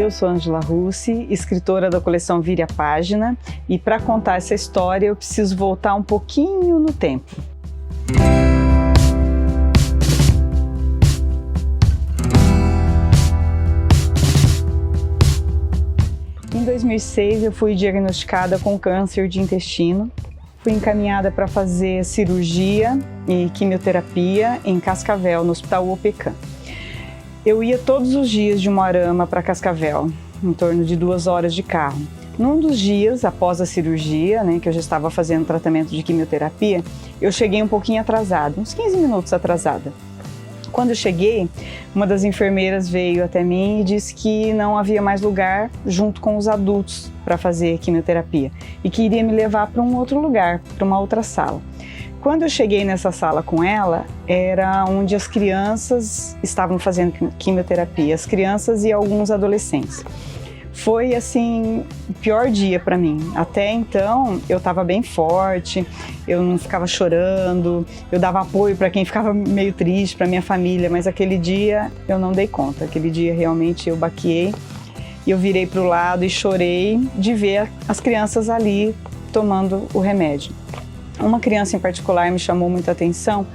Eu sou Ângela Russi, escritora da coleção Vire a Página, e para contar essa história eu preciso voltar um pouquinho no tempo. Em 2006 eu fui diagnosticada com câncer de intestino. Fui encaminhada para fazer cirurgia e quimioterapia em Cascavel, no Hospital OPECAM. Eu ia todos os dias de Umuarama para Cascavel, em torno de 2 horas de carro. Num dos dias, após a cirurgia, que eu já estava fazendo tratamento de quimioterapia, eu cheguei um pouquinho atrasada, uns 15 minutos atrasada. Quando eu cheguei, uma das enfermeiras veio até mim e disse que não havia mais lugar junto com os adultos para fazer quimioterapia e que iria me levar para um outro lugar, para uma outra sala. Quando eu cheguei nessa sala com ela, era onde as crianças estavam fazendo quimioterapia, as crianças e alguns adolescentes. Foi assim, o pior dia para mim. Até então eu estava bem forte, eu não ficava chorando, eu dava apoio para quem ficava meio triste, para minha família, mas aquele dia eu não dei conta. Aquele dia realmente eu baqueei e eu virei para o lado e chorei de ver as crianças ali tomando o remédio. Uma criança em particular me chamou muita atenção,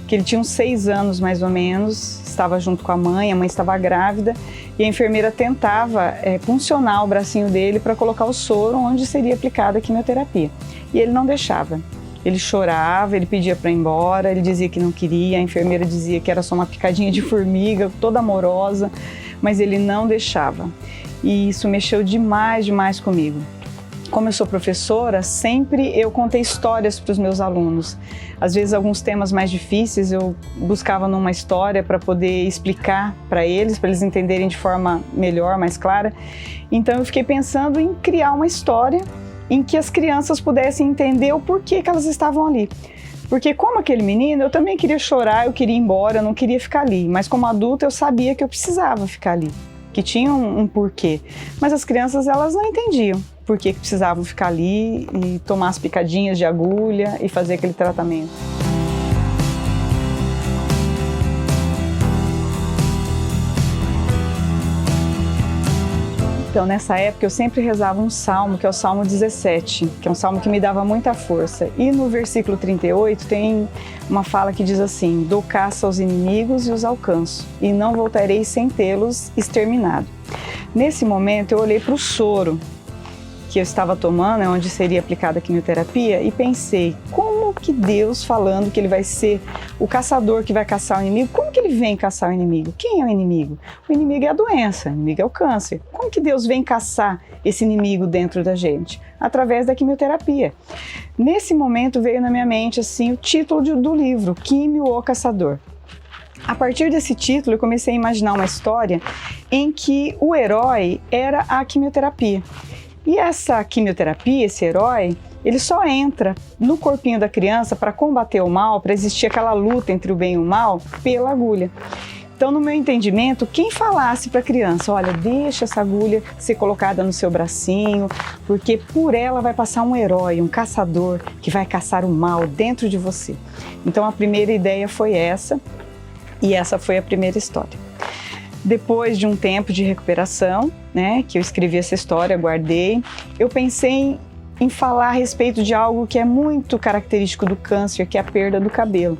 que ele tinha uns 6 anos mais ou menos, estava junto com a mãe estava grávida e a enfermeira tentava puncionar o bracinho dele para colocar o soro onde seria aplicada a quimioterapia. E ele não deixava. Ele chorava, ele pedia para ir embora, ele dizia que não queria, a enfermeira dizia que era só uma picadinha de formiga, toda amorosa, mas ele não deixava. E isso mexeu demais comigo. Como eu sou professora, sempre eu contei histórias para os meus alunos. Às vezes, alguns temas mais difíceis eu buscava numa história para poder explicar para eles entenderem de forma melhor, mais clara. Então, eu fiquei pensando em criar uma história em que as crianças pudessem entender o porquê que elas estavam ali. Porque como aquele menino, eu também queria chorar, eu queria ir embora, eu não queria ficar ali. Mas como adulta, eu sabia que eu precisava ficar ali, que tinha um porquê. Mas as crianças, elas não entendiam por que precisavam ficar ali e tomar as picadinhas de agulha e fazer aquele tratamento. Então, nessa época, eu sempre rezava um salmo, que é o Salmo 17, que é um salmo que me dava muita força. E no versículo 38 tem uma fala que diz assim: dou caça aos inimigos e os alcanço, e não voltarei sem tê-los exterminado. Nesse momento, eu olhei para o soro que eu estava tomando, onde seria aplicada a quimioterapia, e pensei, como que Deus, falando que ele vai ser o caçador que vai caçar o inimigo, como que ele vem caçar o inimigo? Quem é o inimigo? O inimigo é a doença, o inimigo é o câncer. Como que Deus vem caçar esse inimigo dentro da gente? Através da quimioterapia. Nesse momento veio na minha mente assim, o título do livro, Químio, o Caçador. A partir desse título, eu comecei a imaginar uma história em que o herói era a quimioterapia. E essa quimioterapia, esse herói, ele só entra no corpinho da criança para combater o mal, para existir aquela luta entre o bem e o mal, pela agulha. Então, no meu entendimento, quem falasse para a criança, olha, deixa essa agulha ser colocada no seu bracinho, porque por ela vai passar um herói, um caçador, que vai caçar o mal dentro de você. Então, a primeira ideia foi essa, e essa foi a primeira história. Depois de um tempo de recuperação, que eu escrevi essa história, guardei, eu pensei em falar a respeito de algo que é muito característico do câncer, que é a perda do cabelo.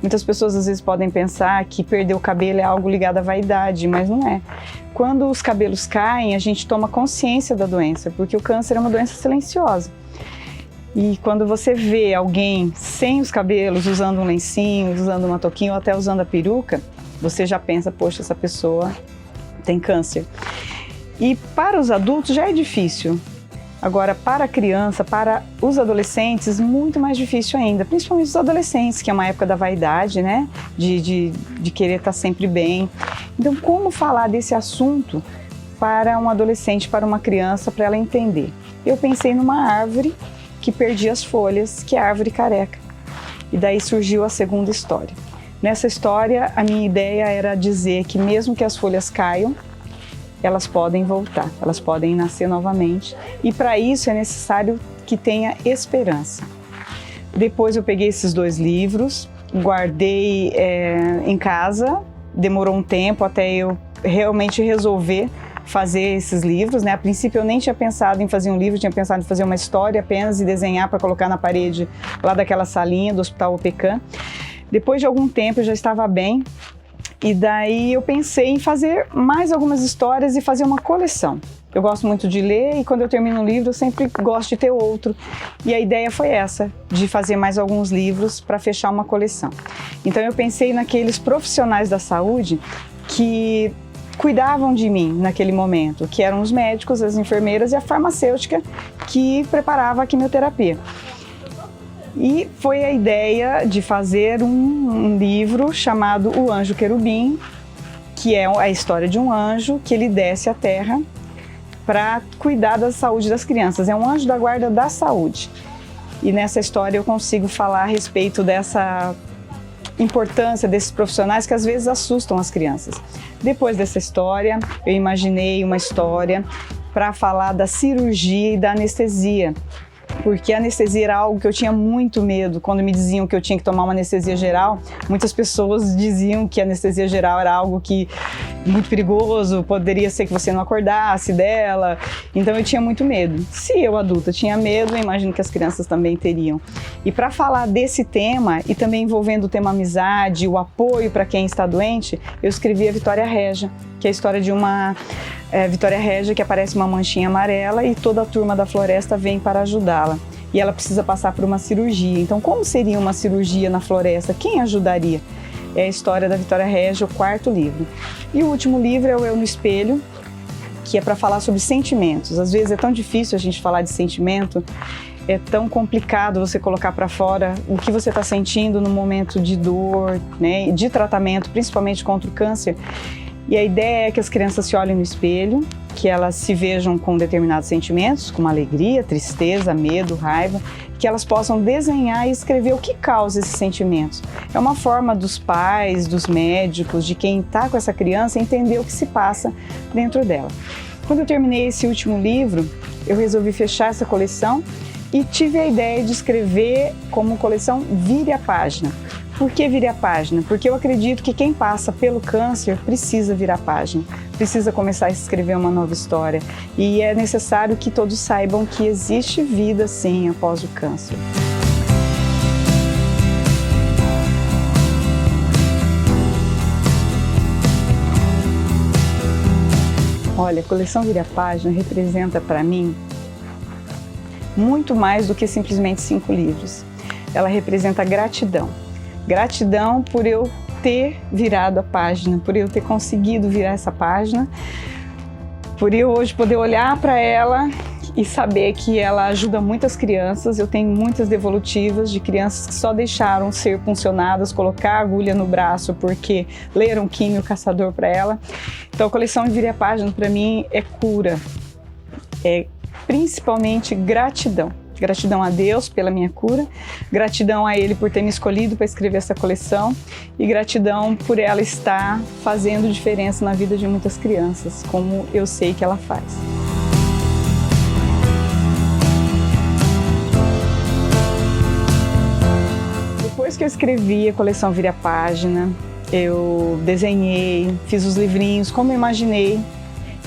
Muitas pessoas às vezes podem pensar que perder o cabelo é algo ligado à vaidade, mas não é. Quando os cabelos caem, a gente toma consciência da doença, porque o câncer é uma doença silenciosa. E quando você vê alguém sem os cabelos, usando um lencinho, usando uma touquinha ou até usando a peruca, você já pensa, poxa, essa pessoa tem câncer. E para os adultos já é difícil. Agora, para a criança, para os adolescentes, muito mais difícil ainda. Principalmente os adolescentes, que é uma época da vaidade, de querer estar sempre bem. Então, como falar desse assunto para um adolescente, para uma criança, para ela entender? Eu pensei numa árvore que perdia as folhas, que é a árvore careca. E daí surgiu a segunda história. Nessa história, a minha ideia era dizer que mesmo que as folhas caiam, elas podem voltar, elas podem nascer novamente. E para isso é necessário que tenha esperança. Depois eu peguei esses 2 livros, guardei em casa, demorou um tempo até eu realmente resolver fazer esses livros, né? A princípio eu nem tinha pensado em fazer um livro, tinha pensado em fazer uma história apenas e desenhar para colocar na parede lá daquela salinha do Hospital Opecan. Depois de algum tempo eu já estava bem e daí eu pensei em fazer mais algumas histórias e fazer uma coleção. Eu gosto muito de ler e quando eu termino um livro eu sempre gosto de ter outro. E a ideia foi essa, de fazer mais alguns livros para fechar uma coleção. Então eu pensei naqueles profissionais da saúde que cuidavam de mim naquele momento, que eram os médicos, as enfermeiras e a farmacêutica que preparava a quimioterapia. E foi a ideia de fazer um livro chamado O Anjo Querubim, que é a história de um anjo que ele desce à Terra para cuidar da saúde das crianças. É um anjo da guarda da saúde. E nessa história eu consigo falar a respeito dessa importância desses profissionais que às vezes assustam as crianças. Depois dessa história, eu imaginei uma história para falar da cirurgia e da anestesia. Porque a anestesia era algo que eu tinha muito medo. Quando me diziam que eu tinha que tomar uma anestesia geral, muitas pessoas diziam que a anestesia geral era algo muito perigoso, poderia ser que você não acordasse dela. Então eu tinha muito medo. Se eu, adulta, tinha medo, eu imagino que as crianças também teriam. E para falar desse tema, e também envolvendo o tema amizade, o apoio para quem está doente, eu escrevi a Vitória Régia, que é a história de uma Vitória Régia que aparece uma manchinha amarela e toda a turma da floresta vem para ajudá-la. E ela precisa passar por uma cirurgia. Então, como seria uma cirurgia na floresta? Quem ajudaria? É a história da Vitória Régia, o 4º livro. E o último livro é o Eu no Espelho, que é para falar sobre sentimentos. Às vezes é tão difícil a gente falar de sentimento, é tão complicado você colocar para fora o que você está sentindo no momento de dor, né, de tratamento, principalmente contra o câncer. E a ideia é que as crianças se olhem no espelho, que elas se vejam com determinados sentimentos, como alegria, tristeza, medo, raiva, que elas possam desenhar e escrever o que causa esses sentimentos. É uma forma dos pais, dos médicos, de quem está com essa criança, entender o que se passa dentro dela. Quando eu terminei esse último livro, eu resolvi fechar essa coleção e tive a ideia de escrever como coleção Vire a Página. Por que vire a página? Porque eu acredito que quem passa pelo câncer precisa virar a página, precisa começar a escrever uma nova história. E é necessário que todos saibam que existe vida, sim, após o câncer. Olha, a coleção Vire a Página representa para mim muito mais do que simplesmente 5 livros. Ela representa gratidão. Gratidão por eu ter virado a página, por eu ter conseguido virar essa página, por eu hoje poder olhar para ela e saber que ela ajuda muitas crianças. Eu tenho muitas devolutivas de crianças que só deixaram ser puncionadas, colocar a agulha no braço porque leram Químio Caçador para ela. Então a coleção Vire a Página para mim é cura, é principalmente gratidão. Gratidão a Deus pela minha cura, gratidão a Ele por ter me escolhido para escrever essa coleção e gratidão por ela estar fazendo diferença na vida de muitas crianças, como eu sei que ela faz. Depois que eu escrevi a coleção Vire a Página, eu desenhei, fiz os livrinhos como eu imaginei,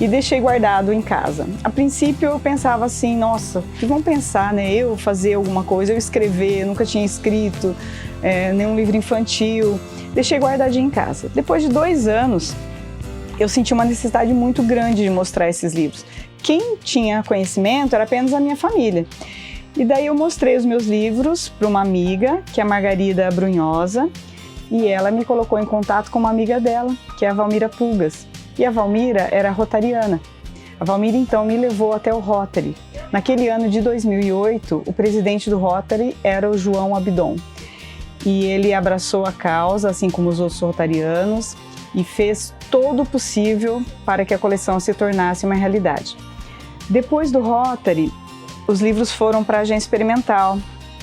e deixei guardado em casa. A princípio eu pensava assim, nossa, o que vão pensar, né? Eu fazer alguma coisa, eu escrever, eu nunca tinha escrito nenhum livro infantil. Deixei guardadinho em casa. Depois de 2 anos, eu senti uma necessidade muito grande de mostrar esses livros. Quem tinha conhecimento era apenas a minha família. E daí eu mostrei os meus livros para uma amiga, que é a Margarida Brunhosa, e ela me colocou em contato com uma amiga dela, que é a Valmira Pulgas. E a Valmira era rotariana. A Valmira então me levou até o Rotary. Naquele ano de 2008, o presidente do Rotary era o João Abdon. E ele abraçou a causa, assim como os outros rotarianos, e fez todo o possível para que a coleção se tornasse uma realidade. Depois do Rotary, os livros foram para a agência experimental,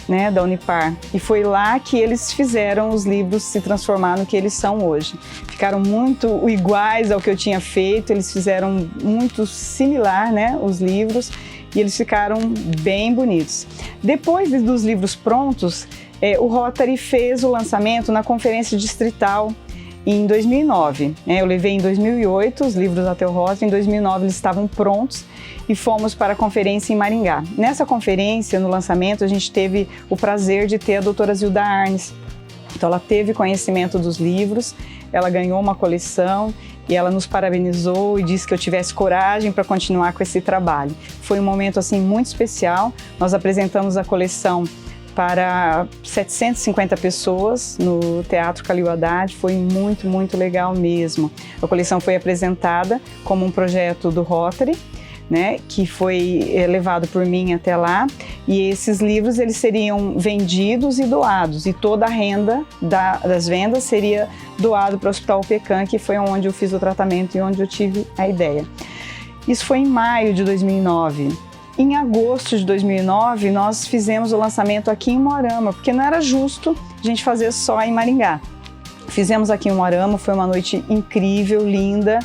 né, da Unipar, e foi lá que eles fizeram os livros se transformar no que eles são hoje. Ficaram muito iguais ao que eu tinha feito, eles fizeram muito similar, né, os livros, e eles ficaram bem bonitos. Depois dos livros prontos, o Rotary fez o lançamento na conferência distrital em 2009. Eu levei em 2008 os livros até o Rotary, em 2009 eles estavam prontos e fomos para a conferência em Maringá. Nessa conferência, no lançamento, a gente teve o prazer de ter a doutora Zilda Arnes. Então ela teve conhecimento dos livros, ela ganhou uma coleção e ela nos parabenizou e disse que eu tivesse coragem para continuar com esse trabalho. Foi um momento assim muito especial. Nós apresentamos a coleção para 750 pessoas no Teatro Calil Haddad, foi muito, muito legal mesmo. A coleção foi apresentada como um projeto do Rotary, que foi levado por mim até lá, e esses livros eles seriam vendidos e doados, e toda a renda das vendas seria doado para o Hospital Pecan, que foi onde eu fiz o tratamento e onde eu tive a ideia. Isso foi em maio de 2009. Em agosto de 2009, nós fizemos o lançamento aqui em Moarama, porque não era justo a gente fazer só em Maringá. Fizemos aqui em Moarama, foi uma noite incrível, linda,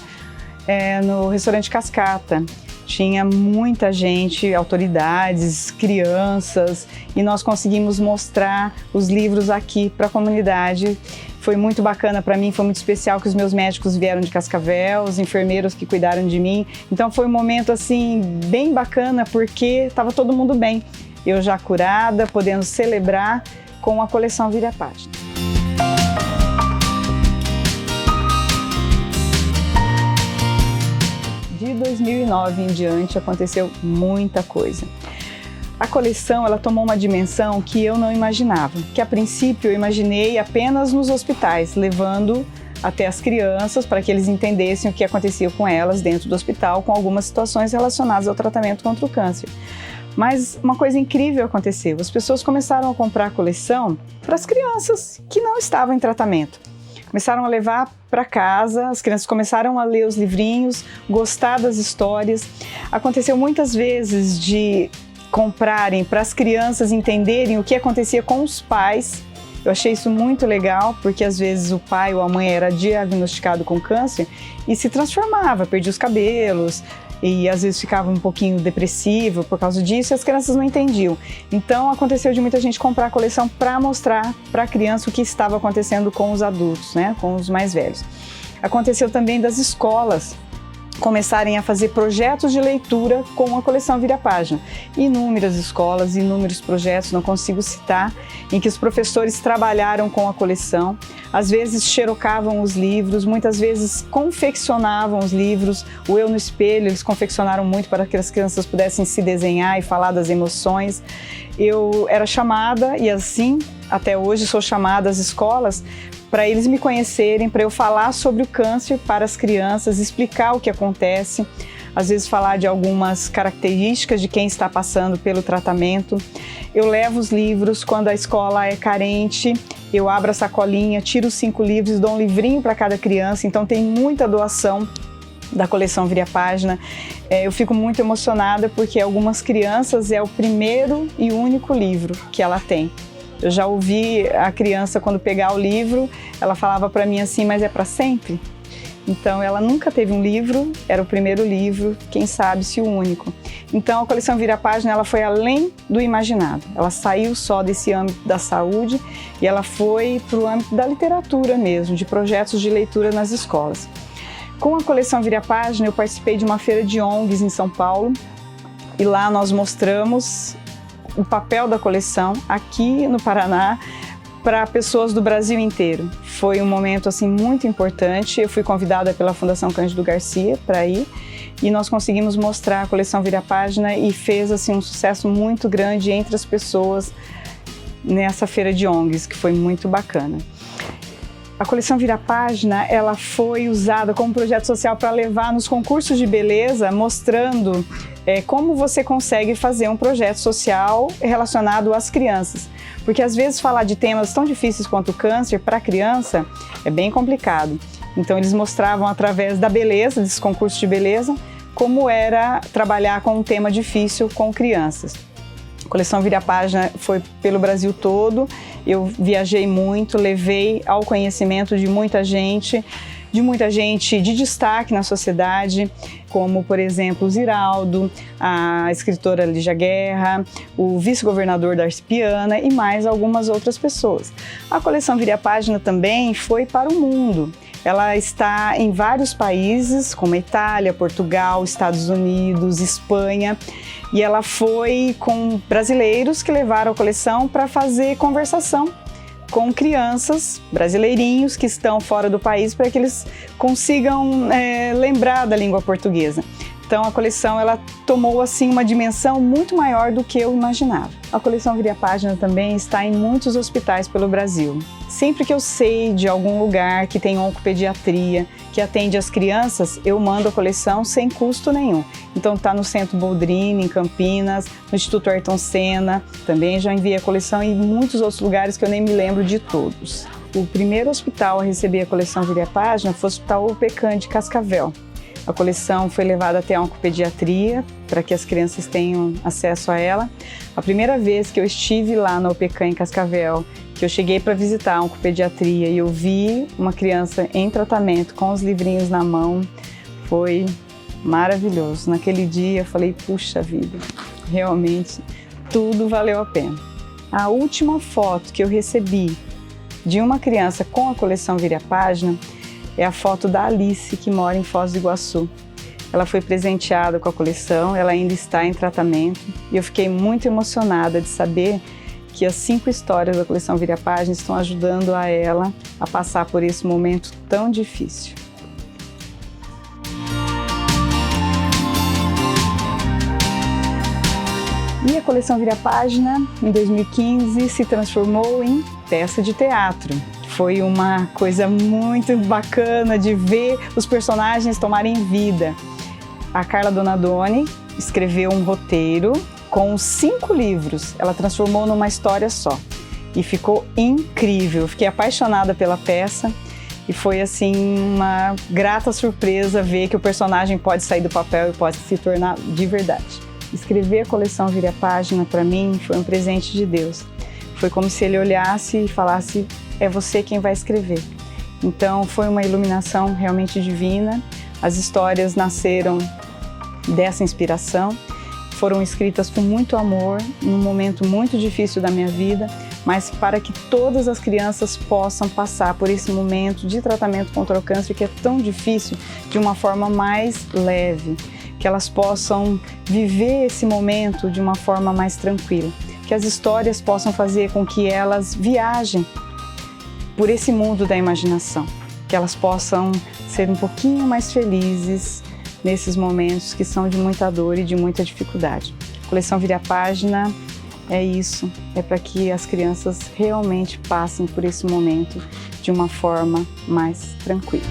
no restaurante Cascata. Tinha muita gente, autoridades, crianças, e nós conseguimos mostrar os livros aqui para a comunidade. Foi muito bacana para mim, foi muito especial que os meus médicos vieram de Cascavel, os enfermeiros que cuidaram de mim. Então foi um momento assim bem bacana porque estava todo mundo bem. Eu já curada, podendo celebrar com a coleção Vire a Página. De 2009 em diante aconteceu muita coisa. A coleção ela tomou uma dimensão que eu não imaginava, que a princípio eu imaginei apenas nos hospitais, levando até as crianças para que eles entendessem o que acontecia com elas dentro do hospital, com algumas situações relacionadas ao tratamento contra o câncer. Mas uma coisa incrível aconteceu, as pessoas começaram a comprar a coleção para as crianças que não estavam em tratamento. Começaram a levar para casa, as crianças começaram a ler os livrinhos, gostar das histórias. Aconteceu muitas vezes de comprarem para as crianças entenderem o que acontecia com os pais. Eu achei isso muito legal, porque às vezes o pai ou a mãe era diagnosticado com câncer e se transformava, perdia os cabelos e às vezes ficava um pouquinho depressivo por causa disso e as crianças não entendiam. Então aconteceu de muita gente comprar a coleção para mostrar para a criança o que estava acontecendo com os adultos, com os mais velhos. Aconteceu também das escolas começarem a fazer projetos de leitura com a coleção Vire a Página. Inúmeras escolas, inúmeros projetos, não consigo citar, em que os professores trabalharam com a coleção, às vezes xerocavam os livros, muitas vezes confeccionavam os livros. O Eu no Espelho, eles confeccionaram muito para que as crianças pudessem se desenhar e falar das emoções. Eu era chamada, e assim, até hoje sou chamada às escolas, para eles me conhecerem, para eu falar sobre o câncer para as crianças, explicar o que acontece, às vezes falar de algumas características de quem está passando pelo tratamento. Eu levo os livros, quando a escola é carente, eu abro a sacolinha, tiro os 5 livros, dou um livrinho para cada criança, então tem muita doação da coleção Vire a Página. Eu fico muito emocionada porque algumas crianças é o primeiro e único livro que ela tem. Eu já ouvi a criança, quando pegar o livro, ela falava para mim assim, mas é para sempre? Então ela nunca teve um livro, era o primeiro livro, quem sabe se o único. Então a coleção Vire a Página ela foi além do imaginado, ela saiu só desse âmbito da saúde e ela foi para o âmbito da literatura mesmo, de projetos de leitura nas escolas. Com a coleção Vire a Página eu participei de uma feira de ONGs em São Paulo e lá nós mostramos o papel da coleção aqui no Paraná para pessoas do Brasil inteiro. Foi um momento assim muito importante. Eu fui convidada pela Fundação Cândido Garcia para ir e nós conseguimos mostrar a coleção Vire a Página e fez assim um sucesso muito grande entre as pessoas nessa feira de ONGs, que foi muito bacana. A coleção Vire a Página, ela foi usada como projeto social para levar nos concursos de beleza, mostrando como você consegue fazer um projeto social relacionado às crianças. Porque às vezes falar de temas tão difíceis quanto o câncer para a criança é bem complicado. Então eles mostravam através da beleza, desse concurso de beleza, como era trabalhar com um tema difícil com crianças. A coleção Vire a Página foi pelo Brasil todo, eu viajei muito, levei ao conhecimento de muita gente de destaque na sociedade, como, por exemplo, o Ziraldo, a escritora Lígia Guerra, o vice-governador Darcy Piana e mais algumas outras pessoas. A coleção Vire a Página também foi para o mundo. Ela está em vários países, como Itália, Portugal, Estados Unidos, Espanha, e ela foi com brasileiros que levaram a coleção para fazer conversação com crianças brasileirinhos que estão fora do país para que eles consigam lembrar da língua portuguesa. Então a coleção ela tomou assim uma dimensão muito maior do que eu imaginava. A coleção Vire a Página também está em muitos hospitais pelo Brasil. Sempre que eu sei de algum lugar que tem oncopediatria, que atende as crianças, eu mando a coleção sem custo nenhum. Então está no Centro Boldrini, em Campinas, no Instituto Ayrton Senna, também já enviei a coleção em muitos outros lugares que eu nem me lembro de todos. O primeiro hospital a receber a coleção Vire a Página foi o Hospital OPECAM de Cascavel. A coleção foi levada até a oncopediatria para que as crianças tenham acesso a ela. A primeira vez que eu estive lá no OPECAM em Cascavel, que eu cheguei para visitar a oncopediatria e eu vi uma criança em tratamento com os livrinhos na mão, foi maravilhoso. Naquele dia eu falei, puxa vida, realmente tudo valeu a pena. A última foto que eu recebi de uma criança com a coleção Vire a Página é a foto da Alice, que mora em Foz do Iguaçu. Ela foi presenteada com a coleção, ela ainda está em tratamento e eu fiquei muito emocionada de saber que as 5 histórias da coleção Vire a Página estão ajudando a ela a passar por esse momento tão difícil. E a coleção Vire a Página, em 2015, se transformou em peça de teatro. Foi uma coisa muito bacana de ver os personagens tomarem vida. A Carla Donadoni escreveu um roteiro com 5 livros. Ela transformou numa história só. E ficou incrível. Fiquei apaixonada pela peça e foi assim uma grata surpresa ver que o personagem pode sair do papel e pode se tornar de verdade. Escrever a coleção Vire a Página, para mim, foi um presente de Deus. Foi como se ele olhasse e falasse, é você quem vai escrever. Então foi uma iluminação realmente divina. As histórias nasceram dessa inspiração, foram escritas com muito amor, num momento muito difícil da minha vida, mas para que todas as crianças possam passar por esse momento de tratamento contra o câncer que é tão difícil de uma forma mais leve, que elas possam viver esse momento de uma forma mais tranquila, que as histórias possam fazer com que elas viajem por esse mundo da imaginação, que elas possam ser um pouquinho mais felizes nesses momentos que são de muita dor e de muita dificuldade. A coleção Vire a Página é isso, é para que as crianças realmente passem por esse momento de uma forma mais tranquila.